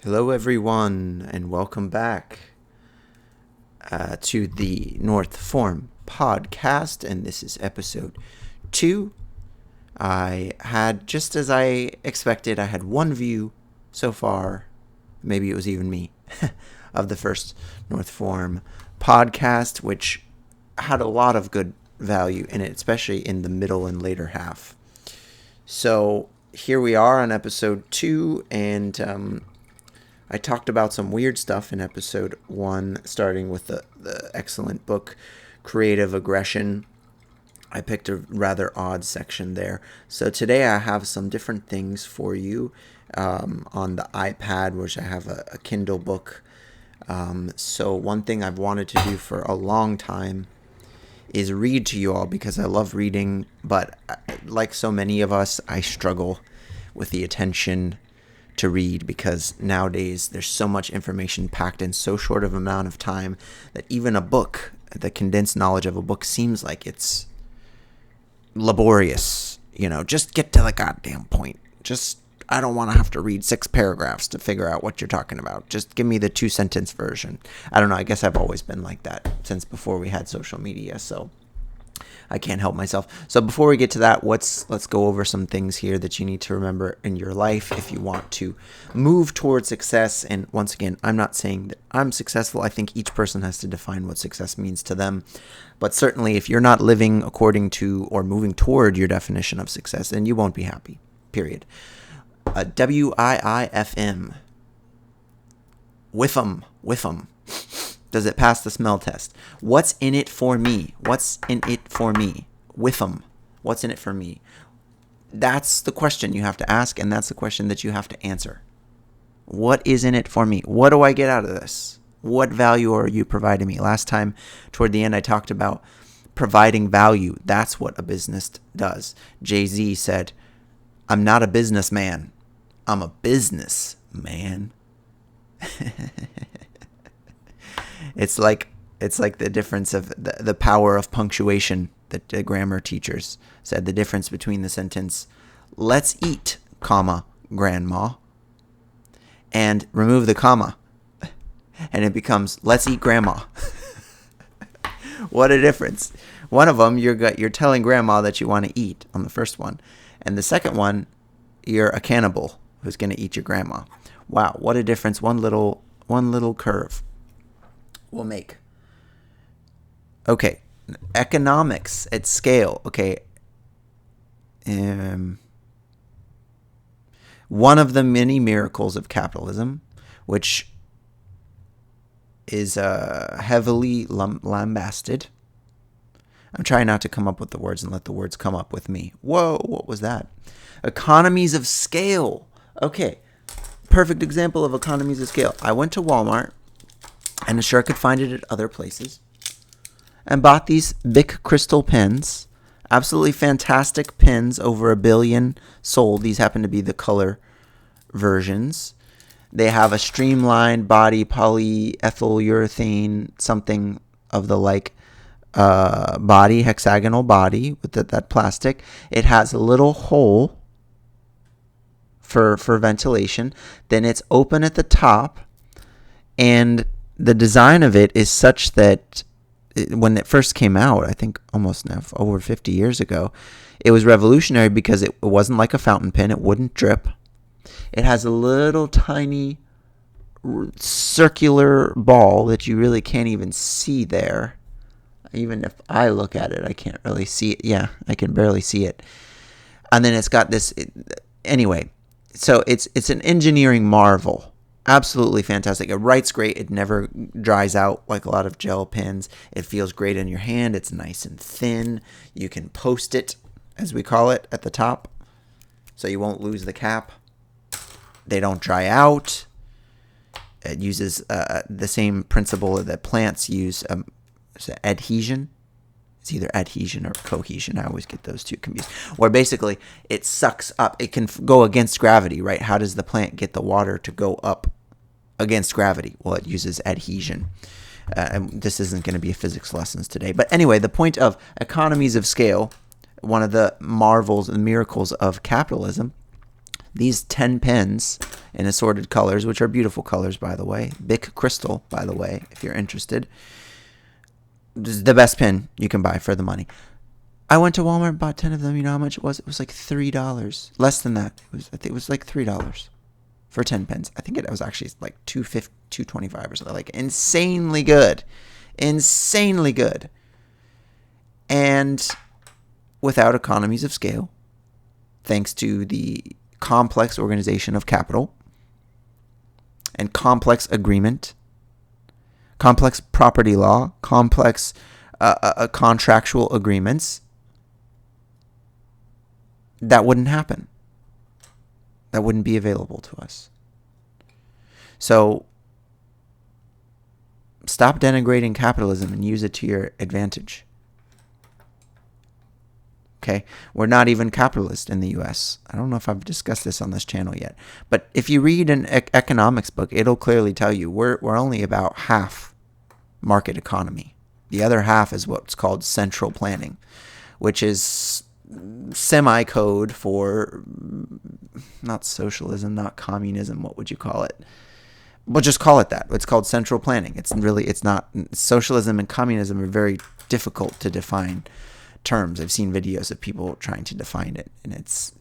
Hello, everyone, and welcome back to the North Form Podcast, and this is episode 2. I had, just as I expected, I had one view so far, maybe it was even me, of the first North Form Podcast, which had a lot of good value in it, especially in the middle and later half. So here we are on episode 2, and I talked about some weird stuff in episode 1, starting with the excellent book, Creative Aggression. I picked a rather odd section there. So today I have some different things for you on the iPad, which I have a Kindle book. So one thing I've wanted to do for a long time is read to you all because I love reading, but like so many of us, I struggle with the attention to read because nowadays there's so much information packed in so short of amount of time that even a book, the condensed knowledge of a book, seems like it's laborious. Just get to the goddamn point. I don't want to have to read 6 paragraphs to figure out what you're talking about. Just give me the 2-sentence version. I don't know. I guess I've always been like that since before we had social media, so I can't help myself. So before we get to that, let's go over some things here that you need to remember in your life if you want to move towards success. And once again, I'm not saying that I'm successful. I think each person has to define what success means to them. But certainly if you're not living according to or moving toward your definition of success, then you won't be happy, period. WIIFM. Whiffum. Does it pass the smell test? What's in it for me? What's in it for me? Whiffum. What's in it for me? That's the question you have to ask, and that's the question that you have to answer. What is in it for me? What do I get out of this? What value are you providing me? Last time, toward the end, I talked about providing value. That's what a business does. Jay-Z said, "I'm not a businessman. I'm a businessman." It's like the difference of the power of punctuation that the grammar teachers said. The difference between the sentence, "Let's eat, comma, grandma," and remove the comma, and it becomes, "Let's eat, grandma." What a difference. One of them, you're telling grandma that you want to eat on the first one, and the second one, you're a cannibal who's going to eat your grandma. Wow, what a difference one little curve will make. Okay, economics at scale. Okay, one of the many miracles of capitalism, which is heavily lambasted. I'm trying not to come up with the words and let the words come up with me. Whoa, what was that? Economies of scale. Okay, perfect example of economies of scale. I went to Walmart, and I'm sure I could find it at other places, and bought these Bic crystal pens. Absolutely fantastic pens, over 1 billion sold. These happen to be the color versions. They have a streamlined body, polyethyl urethane, something of the like body, hexagonal body with that plastic. It has a little hole for ventilation. Then it's open at the top, and the design of it is such that when it first came out, I think almost now over 50 years ago, it was revolutionary because it wasn't like a fountain pen. It wouldn't drip. It has a little tiny circular ball that you really can't even see there. Even if I look at it, I can't really see it. Yeah, I can barely see it. And then it's got this. Anyway, so it's an engineering marvel. Absolutely fantastic. It writes great. It never dries out like a lot of gel pens. It feels great in your hand. It's nice and thin. You can post it, as we call it, at the top, so you won't lose the cap. They don't dry out. It uses the same principle that plants use, adhesion. It's either adhesion or cohesion. I always get those two confused. Where basically it sucks up. It can go against gravity, right? How does the plant get the water to go up against gravity? Well, it uses adhesion. And this isn't going to be a physics lessons today. But anyway, the point of economies of scale, one of the marvels and miracles of capitalism, These 10 pens in assorted colors, which are beautiful colors, by the way. Bic Crystal, by the way, if you're interested. This is the best pen you can buy for the money. I went to Walmart and bought 10 of them. You know how much it was? It was like $3. Less than that. I think it was like $3 for 10 pens. I think it was actually like $2.25 or something. Like insanely good. Insanely good. And without economies of scale, thanks to the complex organization of capital and complex agreement, complex property law, complex contractual agreements, that wouldn't happen. That wouldn't be available to us. So stop denigrating capitalism and use it to your advantage. Okay, we're not even capitalist in the U.S. I don't know if I've discussed this on this channel yet, but if you read an economics book, it'll clearly tell you we're only about half market economy. The other half is what's called central planning, which is semi-code for not socialism, not communism. What would you call it? Well, just call it that. It's called central planning. It's not. Socialism and communism are very difficult to define terms. I've seen videos of people trying to define it, and it's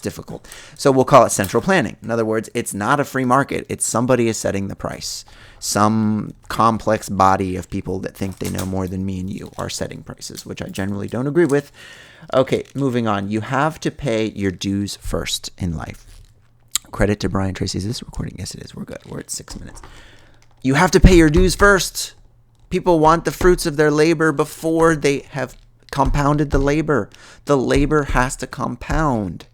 difficult. So we'll call it central planning. In other words, it's not a free market. It's somebody is setting the price. Some complex body of people that think they know more than me and you are setting prices, which I generally don't agree with. Okay, moving on. You have to pay your dues first in life. Credit to Brian Tracy. Is this recording? Yes, it is. We're good. We're at 6 minutes. You have to pay your dues first. People want the fruits of their labor before they have compounded the labor. The labor has to compound.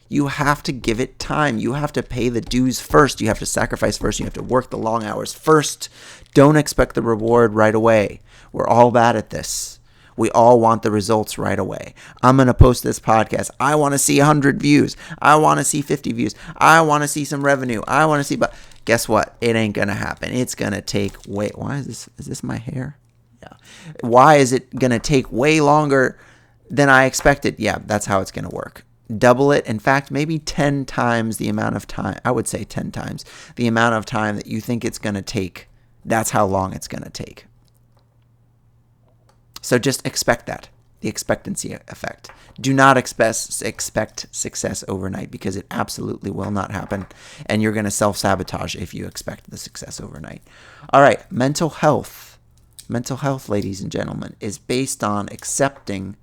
You have to give it time. You have to pay the dues first. You have to sacrifice first. You have to work the long hours first. Don't expect the reward right away. We're all bad at this. We all want the results right away. I'm going to post this podcast. I want to see 100 views. I want to see 50 views. I want to see some revenue. I want to see... But guess what? It ain't going to happen. It's going to take way... Why is this? Is this my hair? Yeah. Why is it going to take way longer than I expected? Yeah, that's how it's going to work. Double it. In fact, maybe 10 times the amount of time. I would say 10 times the amount of time that you think it's going to take. That's how long it's going to take. So just expect that, the expectancy effect. Do not expect success overnight, because it absolutely will not happen, and you're going to self-sabotage if you expect the success overnight. All right, mental health. Mental health, ladies and gentlemen, is based on accepting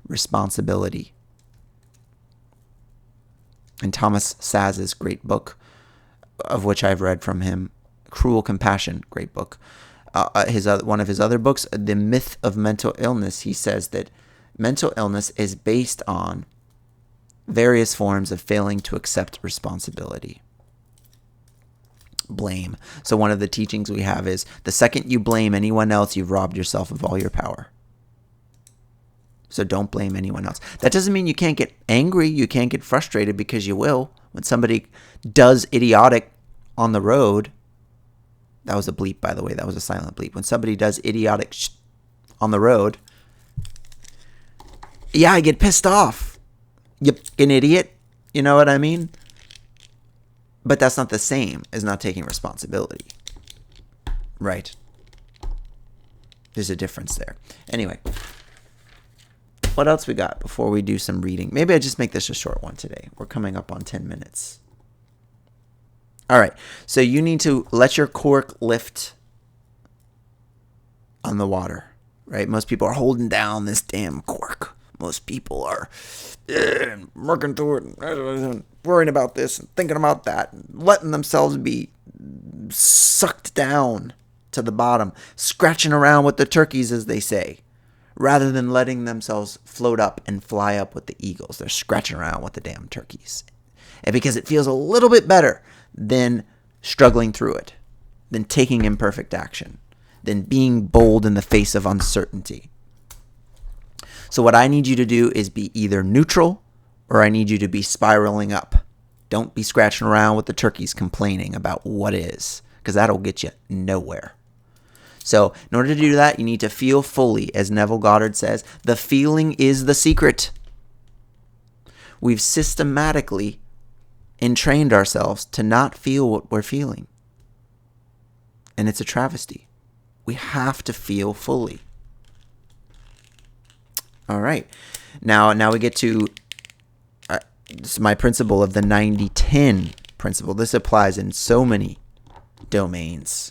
responsibility. In Thomas Saz's great book, of which I've read from him, Cruel Compassion, great book. One of his other books, The Myth of Mental Illness, he says that mental illness is based on various forms of failing to accept responsibility. Blame. So one of the teachings we have is the second you blame anyone else, you've robbed yourself of all your power. So don't blame anyone else. That doesn't mean you can't get angry, you can't get frustrated, because you will. When somebody does idiotic on the road, that was a bleep, by the way. That was a silent bleep. When somebody does idiotic on the road, yeah, I get pissed off. You an idiot. You know what I mean? But that's not the same as not taking responsibility. Right? There's a difference there. Anyway, what else we got before we do some reading? Maybe I just make this a short one today. We're coming up on 10 minutes. All right, so you need to let your cork lift on the water, right? Most people are holding down this damn cork. Most people are working through it, worrying about this, and thinking about that, letting themselves be sucked down to the bottom, scratching around with the turkeys, as they say, rather than letting themselves float up and fly up with the eagles. They're scratching around with the damn turkeys. And because it feels a little bit better than struggling through it, than taking imperfect action, than being bold in the face of uncertainty. So what I need you to do is be either neutral, or I need you to be spiraling up. Don't be scratching around with the turkeys complaining about what is, because that'll get you nowhere. So in order to do that, you need to feel fully. As Neville Goddard says, the feeling is the secret. We've systematically entrained ourselves to not feel what we're feeling. And it's a travesty. We have to feel fully. All right. Now we get to this is my principle of the 90-10 principle. This applies in so many domains.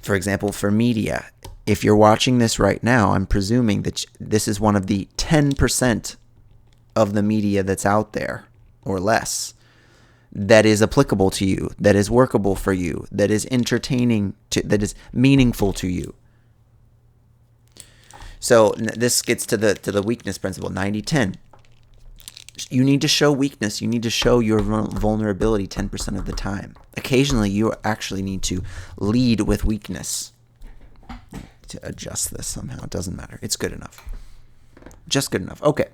For example, for media, if you're watching this right now, I'm presuming that this is one of the 10% of the media that's out there, or less, that is applicable to you, that is workable for you, that is entertaining, that is meaningful to you. So this gets to the weakness principle, 90-10. You need to show weakness. You need to show your vulnerability 10% of the time. Occasionally, you actually need to lead with weakness. To adjust this somehow. It doesn't matter. It's good enough. Just good enough. Okay.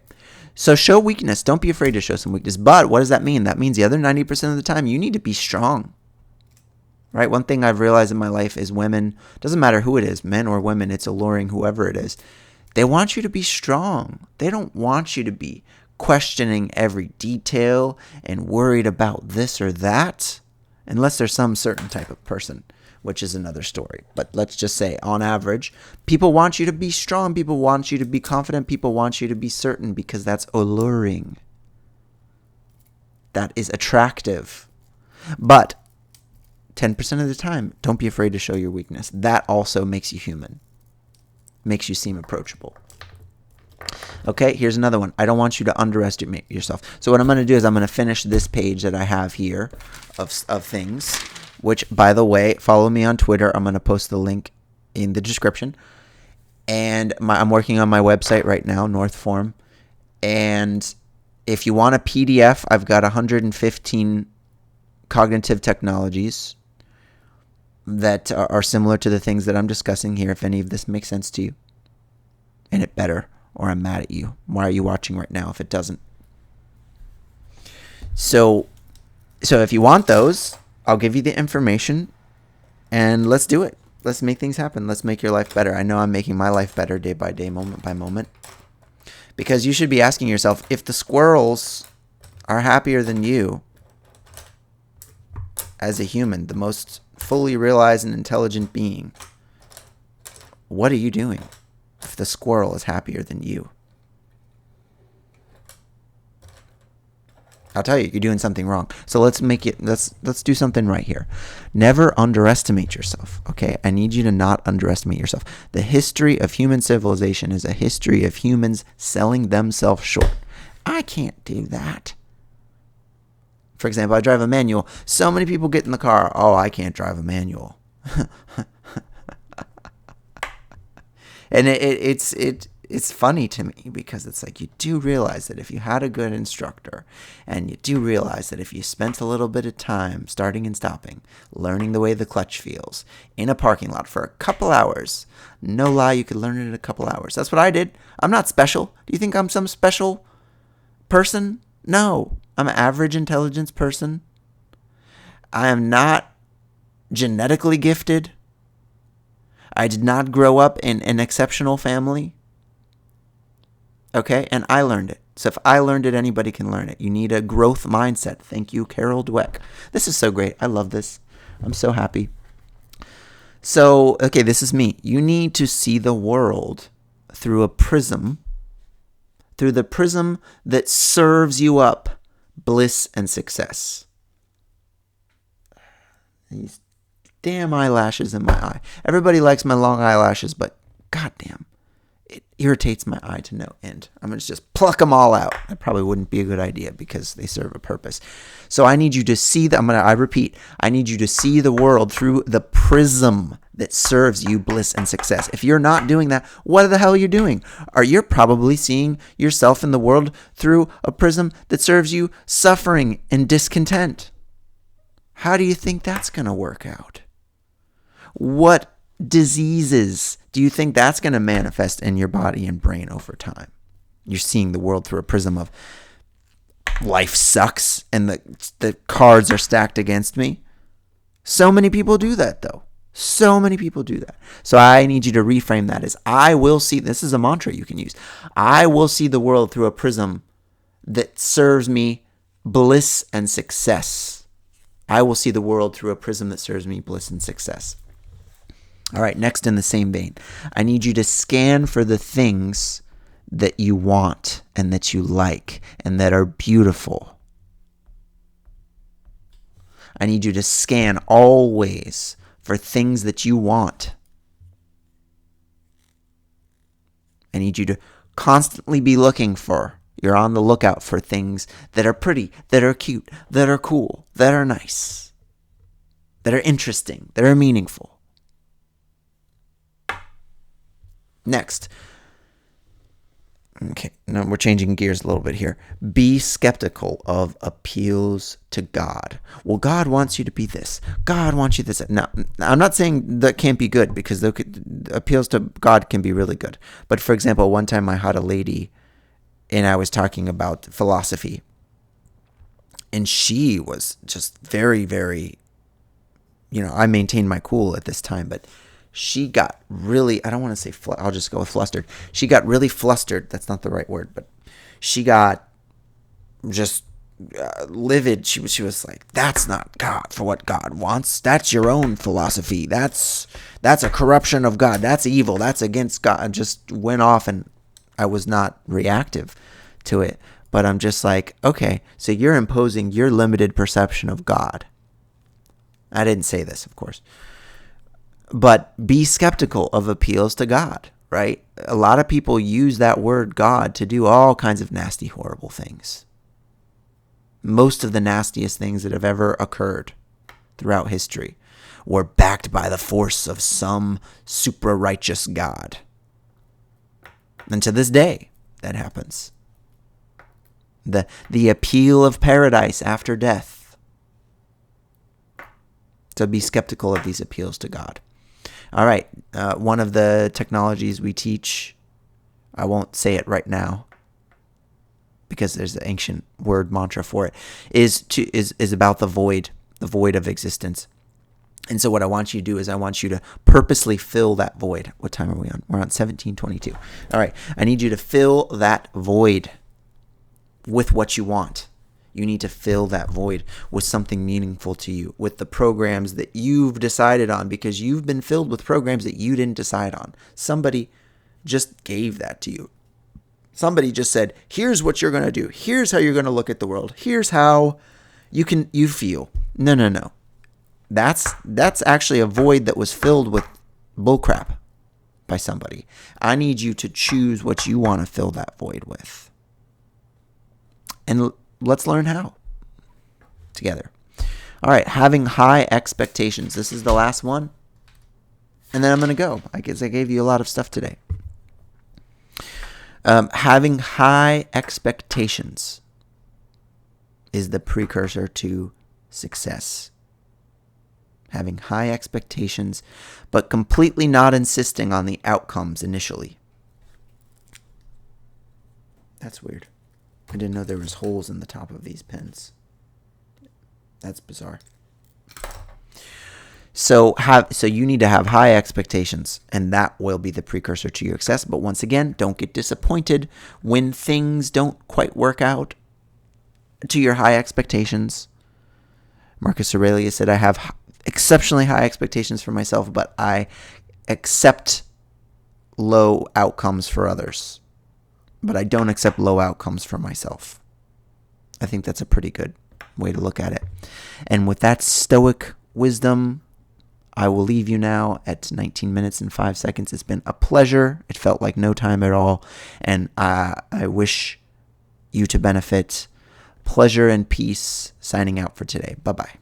So show weakness. Don't be afraid to show some weakness. But what does that mean? That means the other 90% of the time, you need to be strong. Right? One thing I've realized in my life is women, doesn't matter who it is, men or women, it's alluring, whoever it is. They want you to be strong. They don't want you to be questioning every detail and worried about this or that, unless there's some certain type of person, which is another story. But let's just say, on average, people want you to be strong. People want you to be confident. People want you to be certain because that's alluring. That is attractive. But 10% of the time, don't be afraid to show your weakness. That also makes you human. Makes you seem approachable. Okay, here's another one. I don't want you to underestimate yourself. So what I'm going to do is I'm going to finish this page that I have here of things, which, by the way, follow me on Twitter. I'm going to post the link in the description. And I'm working on my website right now, NorthForm. And if you want a PDF, I've got 115 cognitive technologies that are similar to the things that I'm discussing here, if any of this makes sense to you. And it better, or I'm mad at you. Why are you watching right now if it doesn't? So if you want those, I'll give you the information, and let's do it. Let's make things happen. Let's make your life better. I know I'm making my life better day by day, moment by moment. Because you should be asking yourself, if the squirrels are happier than you as a human, the most fully realized and intelligent being, what are you doing if the squirrel is happier than you? I'll tell you, you're doing something wrong. So let's do something right here. Never underestimate yourself, okay? I need you to not underestimate yourself. The history of human civilization is a history of humans selling themselves short. I can't do that. For example, I drive a manual. So many people get in the car. Oh, I can't drive a manual. And it's funny to me because it's like, you do realize that if you had a good instructor, and you do realize that if you spent a little bit of time starting and stopping, learning the way the clutch feels in a parking lot for a couple hours, no lie, you could learn it in a couple hours. That's what I did. I'm not special. Do you think I'm some special person? No. I'm an average intelligence person. I am not genetically gifted. I did not grow up in an exceptional family. Okay, and I learned it. So if I learned it, anybody can learn it. You need a growth mindset. Thank you, Carol Dweck. This is so great. I love this. I'm so happy. So, okay, this is me. You need to see the world through a prism, through the prism that serves you up bliss and success. These damn eyelashes in my eye. Everybody likes my long eyelashes, but goddamn, it irritates my eye to no end. I'm going to just pluck them all out. That probably wouldn't be a good idea because they serve a purpose. So I need you to see I repeat, I need you to see the world through the prism that serves you bliss and success. If you're not doing that, what the hell are you doing? You're probably seeing yourself in the world through a prism that serves you suffering and discontent. How do you think that's going to work out? What diseases do you think that's going to manifest in your body and brain over time? You're seeing the world through a prism of life sucks and the cards are stacked against me. So many people do that, though. So many people do that. So I need you to reframe that as, I will see, this is a mantra you can use. I will see the world through a prism that serves me bliss and success. I will see the world through a prism that serves me bliss and success. All right, next in the same vein, I need you to scan for the things that you want and that you like and that are beautiful. I need you to scan always for things that you want. I need you to constantly be looking for, you're on the lookout for things that are pretty, that are cute, that are cool, that are nice, that are interesting, that are meaningful. Next. Okay, now we're changing gears a little bit here. Be skeptical of appeals to God. Well, God wants you to be this. God wants you this. Now, I'm not saying that can't be good, because appeals to God can be really good. But for example, one time I had a lady and I was talking about philosophy, and she was just very, very, I maintained my cool at this time, but she got really, I don't want to say, I'll just go with flustered. She got really flustered. That's not the right word, but she got just livid. She was like, that's not God for what God wants. That's your own philosophy. That's a corruption of God. That's evil. That's against God. I just went off, and I was not reactive to it. But I'm just like, okay, so you're imposing your limited perception of God. I didn't say this, of course. But be skeptical of appeals to God, right? A lot of people use that word God to do all kinds of nasty, horrible things. Most of the nastiest things that have ever occurred throughout history were backed by the force of some supra-righteous God. And to this day, that happens. The appeal of paradise after death. So be skeptical of these appeals to God. All right, one of the technologies we teach, I won't say it right now because there's an ancient word mantra for it, is about the void of existence. And so what I want you to do is I want you to purposely fill that void. What time are we on? We're on 17:22. All right, I need you to fill that void with what you want. You need to fill that void with something meaningful to you, with the programs that you've decided on, because you've been filled with programs that you didn't decide on. Somebody just gave that to you. Somebody just said, here's what you're going to do. Here's how you're going to look at the world. Here's how you feel. No. That's actually a void that was filled with bullcrap by somebody. I need you to choose what you want to fill that void with. And let's learn how together. All right, having high expectations. This is the last one. And then I'm going to go. I guess I gave you a lot of stuff today. Having high expectations is the precursor to success. Having high expectations, but completely not insisting on the outcomes initially. That's weird. I didn't know there was holes in the top of these pens. That's bizarre. So you need to have high expectations, and that will be the precursor to your success. But once again, don't get disappointed when things don't quite work out to your high expectations. Marcus Aurelius said, I have exceptionally high expectations for myself, but I accept low outcomes for others. But I don't accept low outcomes for myself. I think that's a pretty good way to look at it. And with that stoic wisdom, I will leave you now at 19 minutes and 5 seconds. It's been a pleasure. It felt like no time at all. And I wish you to benefit. Pleasure and peace. Signing out for today. Bye-bye.